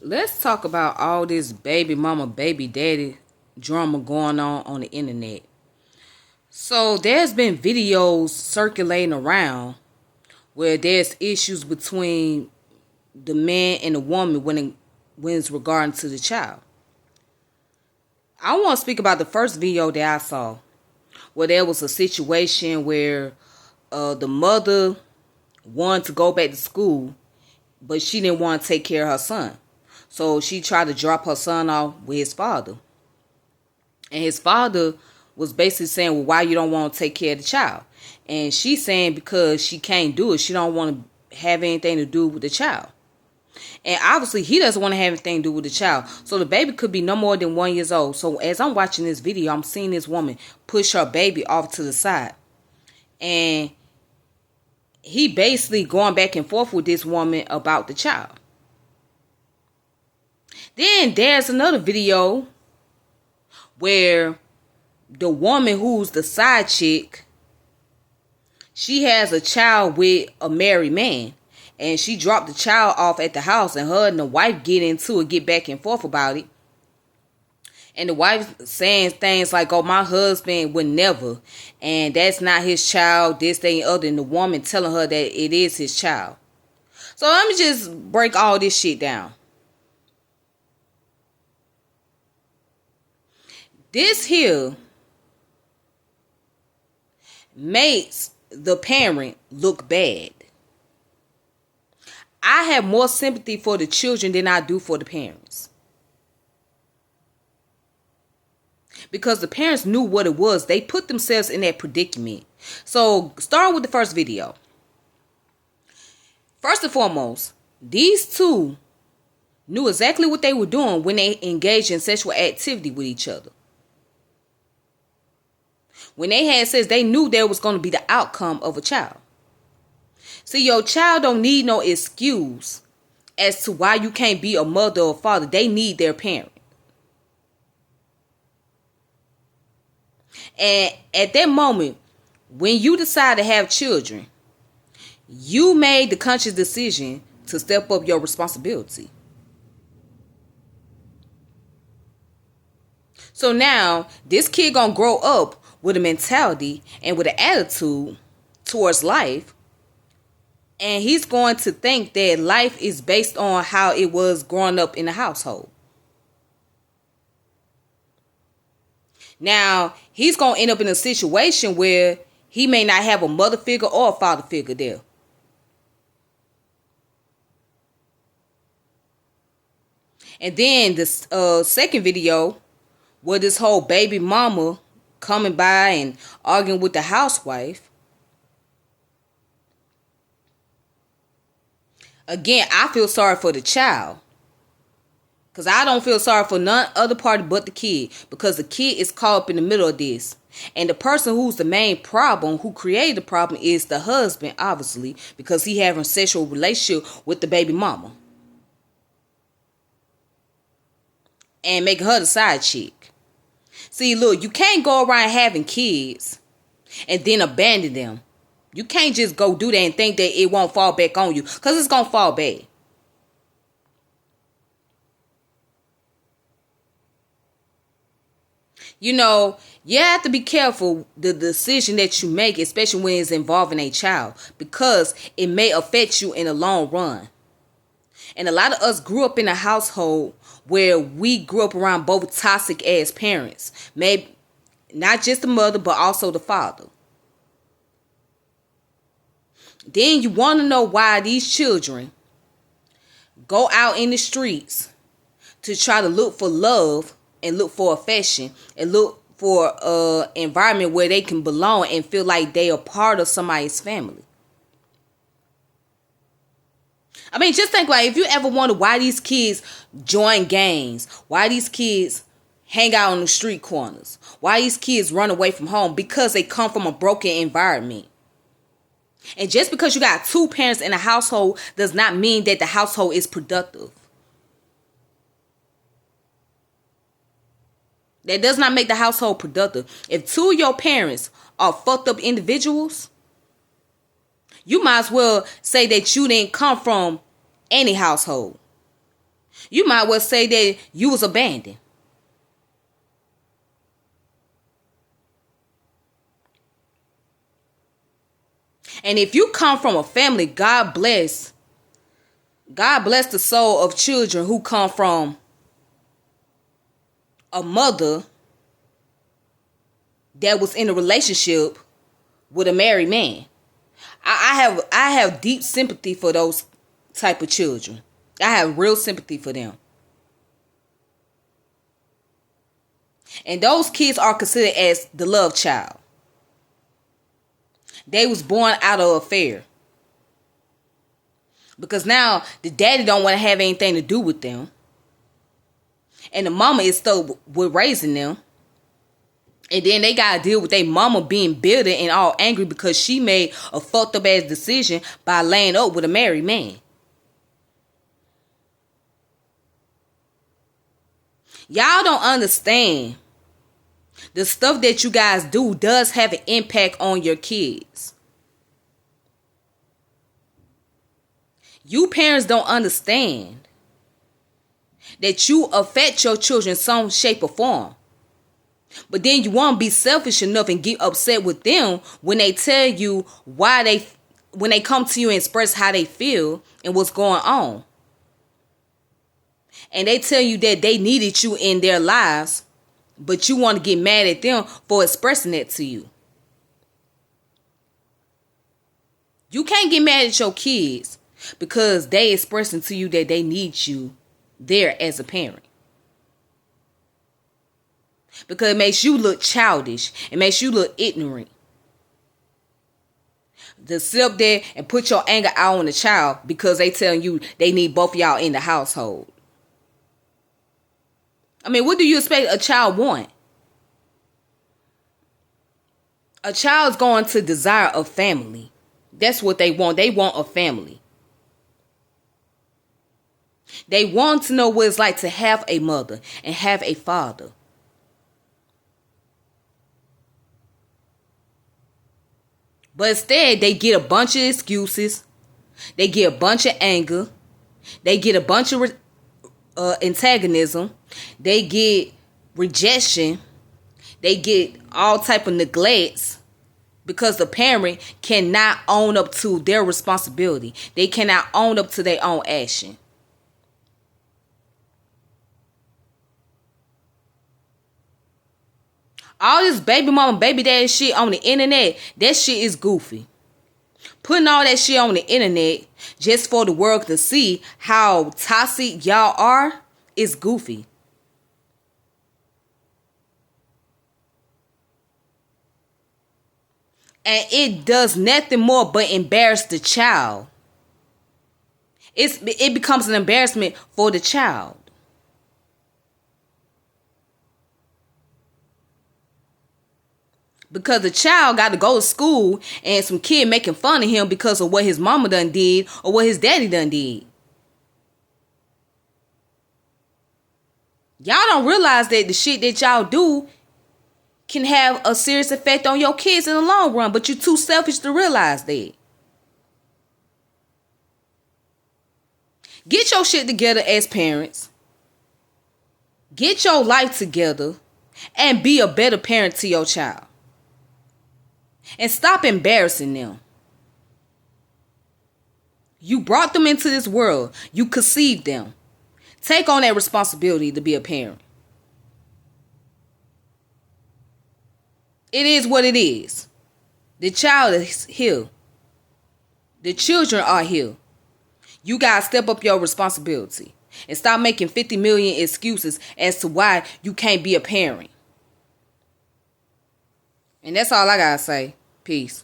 Let's talk about all this baby mama, baby daddy drama going on the internet. So there's been videos circulating around where there's issues between the man and the woman when it's regarding to the child. I want to speak about the first video that I saw where there was a situation where the mother wanted to go back to school, but she didn't want to take care of her son. So she tried to drop her son off with his father. And his father was basically saying, well, why you don't want to take care of the child? And she's saying because she can't do it. She don't want to have anything to do with the child. And obviously he doesn't want to have anything to do with the child. So the baby could be no more than 1 year old. So as I'm watching this video, I'm seeing this woman push her baby off to the side. And he basically going back and forth with this woman about the child. Then there's another video where the woman who's the side chick, she has a child with a married man. And she dropped the child off at the house, and her and the wife get back and forth about it. And the wife saying things like, oh, my husband would never. And that's not his child, this, that, and other. And the woman telling her that it is his child. So let me just break all this shit down. This here makes the parent look bad. I have more sympathy for the children than I do for the parents. Because the parents knew what it was. They put themselves in that predicament. So, starting with the first video. First and foremost, these two knew exactly what they were doing when they engaged in sexual activity with each other. When they had sex, they knew there was going to be the outcome of a child. See, your child don't need no excuse as to why you can't be a mother or father. They need their parent. And at that moment, when you decide to have children, you made the conscious decision to step up your responsibility. So now, this kid gonna grow up with a mentality and with an attitude towards life. And he's going to think that life is based on how it was growing up in the household. Now, he's going to end up in a situation where he may not have a mother figure or a father figure there. And then the second video, where this whole baby mama coming by and arguing with the housewife. Again, I feel sorry for the child. Because I don't feel sorry for none other party but the kid. Because the kid is caught up in the middle of this. And the person who's the main problem, who created the problem, is the husband, obviously. Because he having a sexual relationship with the baby mama. And making her the side chick. See, look, you can't go around having kids and then abandon them. You can't just go do that and think that it won't fall back on you. Because it's going to fall back. You know, you have to be careful the decision that you make, especially when it's involving a child. Because it may affect you in the long run. And a lot of us grew up in a household where we grew up around both toxic ass parents. Maybe not just the mother, but also the father. Then you want to know why these children go out in the streets to try to look for love and look for affection and look for an environment where they can belong and feel like they are part of somebody's family. I mean, just think like if you ever wonder why these kids join gangs, why these kids hang out on the street corners, why these kids run away from home, because they come from a broken environment. And just because you got two parents in a household does not mean that the household is productive. That does not make the household productive. If two of your parents are fucked up individuals, you might as well say that you didn't come from any household. You might well say that you was abandoned. And if you come from a family, God bless the soul of children who come from a mother that was in a relationship with a married man. I have deep sympathy for those type of children. I have real sympathy for them. And those kids are considered as the love child. They was born out of affair. Because now the daddy don't want to have anything to do with them. And the mama is still with raising them. And then they got to deal with their mama being bitter and all angry because she made a fucked up ass decision by laying up with a married man. Y'all don't understand. The stuff that you guys do does have an impact on your kids. You parents don't understand that you affect your children in some shape or form. But then you want to be selfish enough and get upset with them when they tell you when they come to you and express how they feel and what's going on. And they tell you that they needed you in their lives, but you want to get mad at them for expressing that to you. You can't get mad at your kids because they expressing to you that they need you there as a parent. Because it makes you look childish. It makes you look ignorant. To sit up there and put your anger out on the child because they telling you they need both of y'all in the household. I mean, what do you expect a child want? A child's going to desire a family. That's what they want. They want a family. They want to know what it's like to have a mother and have a father. But instead, they get a bunch of excuses. They get a bunch of anger. They get a bunch of antagonism. They get rejection. They get all type of neglects because the parent cannot own up to their responsibility. They cannot own up to their own action. All this baby mama, baby daddy shit on the internet, that shit is goofy. Putting all that shit on the internet just for the world to see how toxic y'all are is goofy. And it does nothing more but embarrass the child. It becomes an embarrassment for the child. Because the child got to go to school and some kid making fun of him because of what his mama done did or what his daddy done did. Y'all don't realize that the shit that y'all do can have a serious effect on your kids in the long run, but you're too selfish to realize that. Get your shit together as parents. Get your life together and be a better parent to your child. And stop embarrassing them. You brought them into this world. You conceived them. Take on that responsibility to be a parent. It is what it is. The child is here. The children are here. You gotta step up your responsibility. And stop making 50 million excuses as to why you can't be a parent. And that's all I gotta say. Peace.